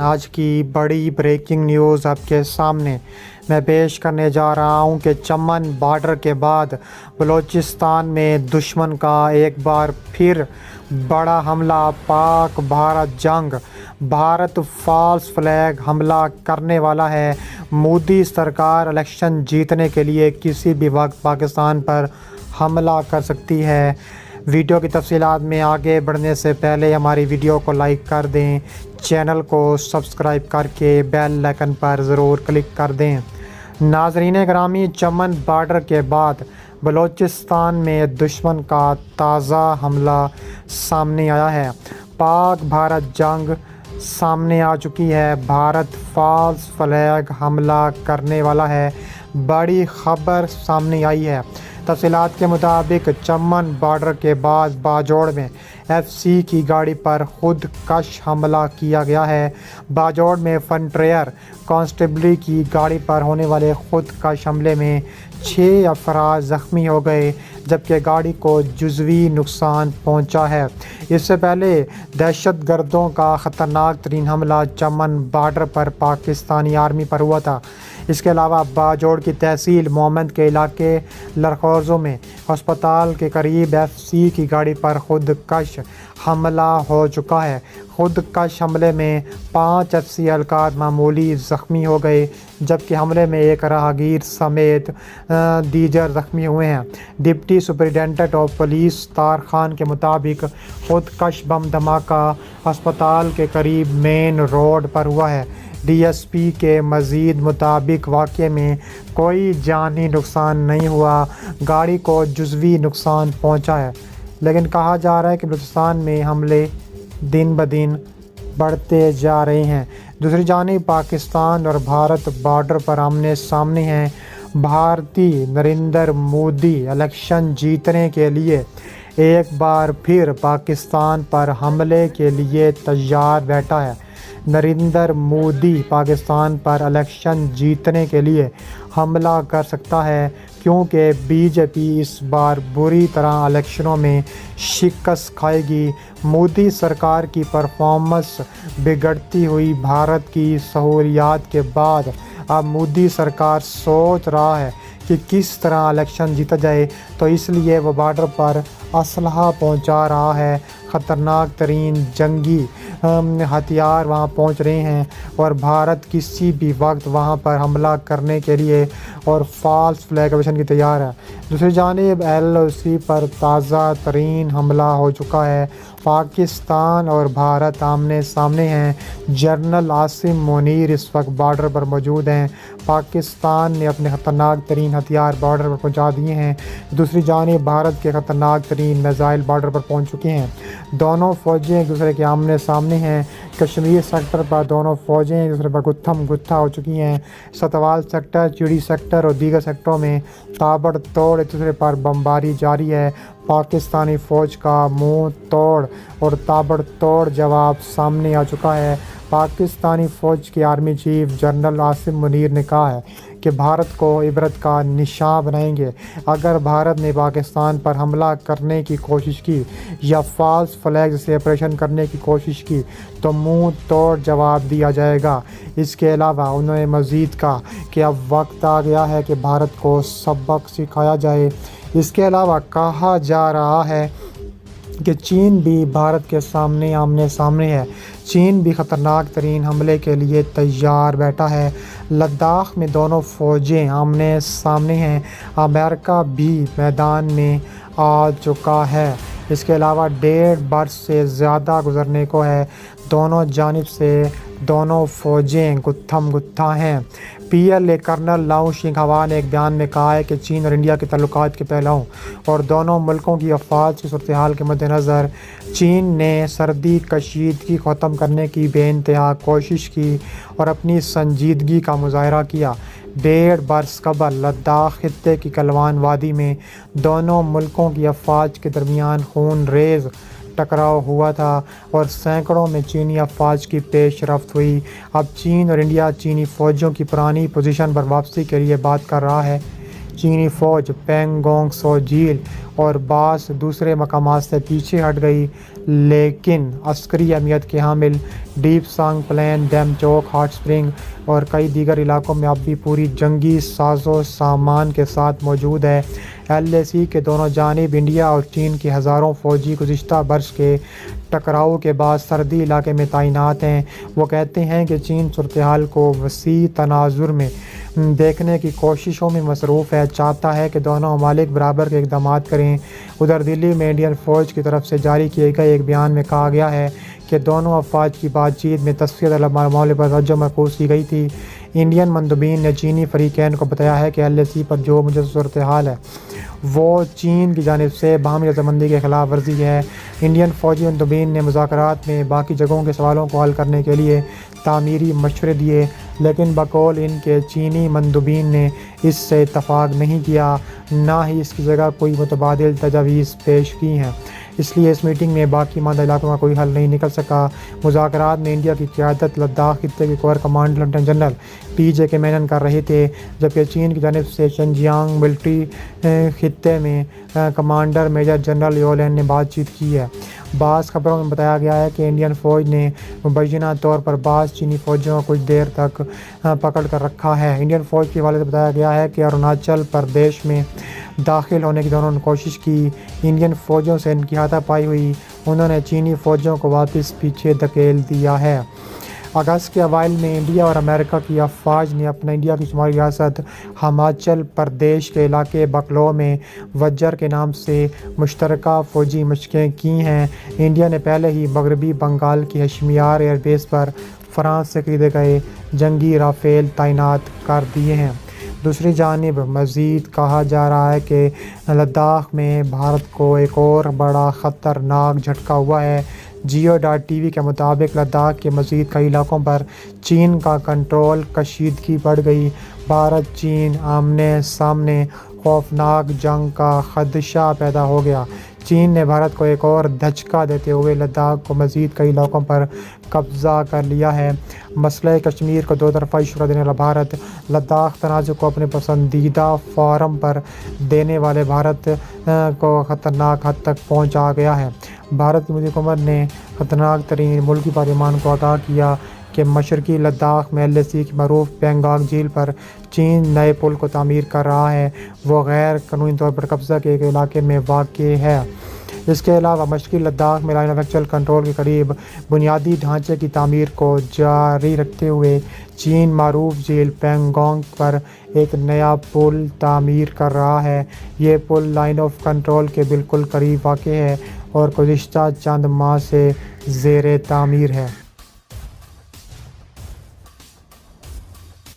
آج کی بڑی بریکنگ نیوز آپ کے سامنے میں پیش کرنے جا رہا ہوں کہ چمن بارڈر کے بعد بلوچستان میں دشمن کا ایک بار پھر بڑا حملہ پاک بھارت جنگ بھارت فالس فلیگ حملہ کرنے والا ہے۔ مودی سرکار الیکشن جیتنے کے لیے کسی بھی وقت پاکستان پر حملہ کر سکتی ہے۔ ویڈیو کی تفصیلات میں آگے بڑھنے سے پہلے ہماری ویڈیو کو لائک کر دیں، چینل کو سبسکرائب کر کے بیل آئیکن پر ضرور کلک کر دیں۔ ناظرین گرامی، چمن بارڈر کے بعد بلوچستان میں دشمن کا تازہ حملہ سامنے آیا ہے۔ پاک بھارت جنگ سامنے آ چکی ہے۔ بھارت فالس فلیگ حملہ کرنے والا ہے۔ بڑی خبر سامنے آئی ہے۔ تفصیلات کے مطابق چمن بارڈر کے بعد باجوڑ میں ایف سی کی گاڑی پر خود کش حملہ کیا گیا ہے۔ باجوڑ میں فرنٹیئر کانسٹیبلری کی گاڑی پر ہونے والے خود کش حملے میں 6 افراد زخمی ہو گئے جبکہ گاڑی کو جزوی نقصان پہنچا ہے۔ اس سے پہلے دہشت گردوں کا خطرناک ترین حملہ چمن بارڈر پر پاکستانی آرمی پر ہوا تھا۔ اس کے علاوہ باجوڑ کی تحصیل مومند کے علاقے لرخوزوں میں ہسپتال کے قریب ایف سی کی گاڑی پر خود کش حملہ ہو چکا ہے۔ خود کش حملے میں 5 ایف سی اہلکار معمولی زخمی ہو گئے جبکہ حملے میں ایک راہگیر سمیت دیگر زخمی ہوئے ہیں۔ Deputy superintendent of police Tahir Khan کے مطابق خود کش بم دھماکہ ہسپتال کے قریب مین روڈ پر ہوا ہے۔ ڈی ایس پی کے مزید مطابق واقعے میں کوئی جانی نقصان نہیں ہوا، گاڑی کو جزوی نقصان پہنچا ہے، لیکن کہا جا رہا ہے کہ بلوچستان میں حملے دن بدن بڑھتے جا رہے ہیں۔ دوسری جانب پاکستان اور بھارت بارڈر پر آمنے سامنے ہیں۔ بھارتی نریندر مودی الیکشن جیتنے کے لیے ایک بار پھر پاکستان پر حملے کے لیے تیار بیٹھا ہے۔ نریندر مودی پاکستان پر الیکشن جیتنے کے لیے حملہ کر سکتا ہے کیونکہ بی جے پی اس بار بری طرح الیکشنوں میں شکست کھائے گی۔ مودی سرکار کی پرفارمنس بگڑتی ہوئی بھارت کی سہولیات کے بعد اب مودی سرکار سوچ رہا ہے کہ کس طرح الیکشن جیتا جائے، تو اس لیے وہ بارڈر پر اسلحہ پہنچا رہا ہے۔ خطرناک ترین جنگی ہتھیار وہاں پہنچ رہے ہیں اور بھارت کسی بھی وقت وہاں پر حملہ کرنے کے لیے اور فالس فلیگ آپریشن کی تیار ہے۔ دوسری جانب ایل او سی پر تازہ ترین حملہ ہو چکا ہے۔ پاکستان اور بھارت آمنے سامنے ہیں۔ جنرل عاصم منیر اس وقت بارڈر پر موجود ہیں۔ پاکستان نے اپنے خطرناک ترین ہتھیار بارڈر پر پہنچا دیے ہیں۔ دوسری جانب بھارت کے خطرناک ترین میزائل بارڈر پر پہنچ چکے ہیں۔ دونوں فوجیں ایک دوسرے کے آمنے سامنے ہیں۔ کشمیر سیکٹر پر دونوں فوجیں ایک دوسرے پر گتھم گتھا ہو چکی ہیں۔ ستوال سیکٹر، چیڑی سیکٹر اور دیگر سیکٹروں میں تابڑ توڑ ایک دوسرے پر بمباری جاری ہے۔ پاکستانی فوج کا منہ توڑ اور تابڑ توڑ جواب سامنے آ چکا ہے۔ پاکستانی فوج کے army chief general Asim Munir نے کہا ہے کہ بھارت کو عبرت کا نشاں بنائیں گے۔ اگر بھارت نے پاکستان پر حملہ کرنے کی کوشش کی یا فالس فلیگ سے آپریشن کرنے کی کوشش کی تو منہ توڑ جواب دیا جائے گا۔ اس کے علاوہ انہوں نے مزید کہا کہ اب وقت آ گیا ہے کہ بھارت کو سبق سکھایا جائے۔ اس کے علاوہ کہا جا رہا ہے کہ چین بھی بھارت کے سامنے آمنے سامنے ہے۔ چین بھی خطرناک ترین حملے کے لیے تیار بیٹھا ہے۔ لداخ میں دونوں فوجیں آمنے سامنے ہیں۔ امریکہ بھی میدان میں آ چکا ہے۔ اس کے علاوہ 1.5 برس سے زیادہ گزرنے کو ہے۔ دونوں جانب سے دونوں فوجیں گتھم گتھا ہیں۔ پی ایل اے کرنل لاؤ شنگھوا نے ایک بیان میں کہا ہے کہ چین اور انڈیا کے تعلقات کے پہلوؤں اور دونوں ملکوں کی افواج کی صورتحال کے مد نظر چین نے سرحدی کشیدگی ختم کرنے کی بے انتہا کوشش کی اور اپنی سنجیدگی کا مظاہرہ کیا۔ 1.5 برس قبل لداخ خطے کی گلوان وادی میں دونوں ملکوں کی افواج کے درمیان خون ریز ٹکراؤ ہوا تھا اور سینکڑوں میں چینی افواج کی پیش رفت ہوئی۔ اب چین اور انڈیا چینی فوجیوں کی پرانی پوزیشن پر واپسی کے لیے بات کر رہا ہے۔ چینی فوج پینگونگ سو جھیل اور بعض دوسرے مقامات سے پیچھے ہٹ گئی، لیکن عسکری اہمیت کے حامل ڈیپ سانگ پلین، ڈیم چوک، ہاٹ اسپرنگ اور کئی دیگر علاقوں میں اب بھی پوری جنگی ساز و سامان کے ساتھ موجود ہے۔ LAC کے دونوں جانب انڈیا اور چین کے ہزاروں فوجی گزشتہ برس کے ٹکراؤ کے بعد سرحدی علاقے میں تعینات ہیں۔ وہ کہتے ہیں کہ چین صورتحال کو وسیع تناظر میں دیکھنے کی کوششوں میں مصروف ہے، چاہتا ہے کہ دونوں ممالک برابر کے اقدامات کریں۔ ادھر دلی میں انڈین فوج کی طرف سے جاری کیے گئے ایک بیان میں کہا گیا ہے کہ دونوں افواج کی بات چیت میں تصفیہ طلب معاملے پر توجہ مرکوز کی گئی تھی۔ انڈین مندوبین نے چینی فریقین کو بتایا ہے کہ LAC پر جو موجودہ صورتحال ہے وہ چین کی جانب سے باہمی رضامندی کی خلاف ورزی ہے۔ انڈین فوجی مندوبین نے مذاکرات میں باقی جگہوں کے سوالوں کو حل کرنے کے لیے تعمیری مشورے دیے، لیکن بقول ان کے چینی مندوبین نے اس سے اتفاق نہیں کیا، نہ ہی اس کی جگہ کوئی متبادل تجاویز پیش کی ہیں۔ اس لیے اس میٹنگ میں باقی ماندہ علاقوں کا کوئی حل نہیں نکل سکا۔ مذاکرات میں انڈیا کی قیادت لداخ خطے کے corps commander lieutenant general PJ مینن کر رہے تھے، جبکہ چین کی جانب سے شنجیانگ ملٹری خطے میں کمانڈر میجر جنرل یو لین نے بات چیت کی ہے۔ بعض خبروں میں بتایا گیا ہے کہ انڈین فوج نے مبینہ طور پر بعض چینی فوجیوں کو کچھ دیر تک پکڑ کر رکھا ہے۔ انڈین فوج کے حوالے سے بتایا گیا ہے کہ اروناچل پردیش میں داخل ہونے کی دونوں نے کوشش کی، انڈین فوجوں سے ان کی ہاتھا پائی ہوئی، انہوں نے چینی فوجیوں کو واپس پیچھے دھکیل دیا ہے۔ اگست کے اوائل میں انڈیا اور امریکہ کی افواج نے اپنا انڈیا کی شمالی ریاست ہماچل پردیش کے علاقے بکلو میں وجر کے نام سے مشترکہ فوجی مشقیں کی ہیں۔ انڈیا نے پہلے ہی مغربی بنگال کی ہشیمیار ایئر بیس پر فرانس سے خریدے گئے جنگی رافیل تعینات کر دیے ہیں۔ دوسری جانب مزید کہا جا رہا ہے کہ لداخ میں بھارت کو ایک اور بڑا خطرناک جھٹکا ہوا ہے۔ Geo.tv کے مطابق لداخ کے مزید کئی علاقوں پر چین کا کنٹرول، کشیدگی بڑھ گئی، بھارت چین آمنے سامنے خوفناک جنگ کا خدشہ پیدا ہو گیا۔ چین نے بھارت کو ایک اور دھچکا دیتے ہوئے لداخ کو مزید کئی علاقوں پر قبضہ کر لیا ہے۔ مسئلہ کشمیر کو دو طرفہ ایشو دینے والا بھارت، لداخ تنازع کو اپنے پسندیدہ فارم پر دینے والے بھارت کو خطرناک حد تک پہنچا گیا ہے۔ بھارت کی مودی حکومت نے خطرناک ترین ملکی پارلیمان کو آگاہ کیا کہ مشرقی لداخ میں LAC کی معروف پینگانگ جھیل پر چین نئے پل کو تعمیر کر رہا ہے، وہ غیر قانونی طور پر قبضہ کیے گئے علاقے میں واقع ہے۔ اس کے علاوہ مشرقی لداخ میں لائن آف ایکچوئل کنٹرول کے قریب بنیادی ڈھانچے کی تعمیر کو جاری رکھتے ہوئے چین معروف جھیل پینگانگ پر ایک نیا پل تعمیر کر رہا ہے۔ یہ پل لائن آف کنٹرول کے بالکل قریب واقع ہے اور گزشتہ چند ماہ سے زیر تعمیر ہے۔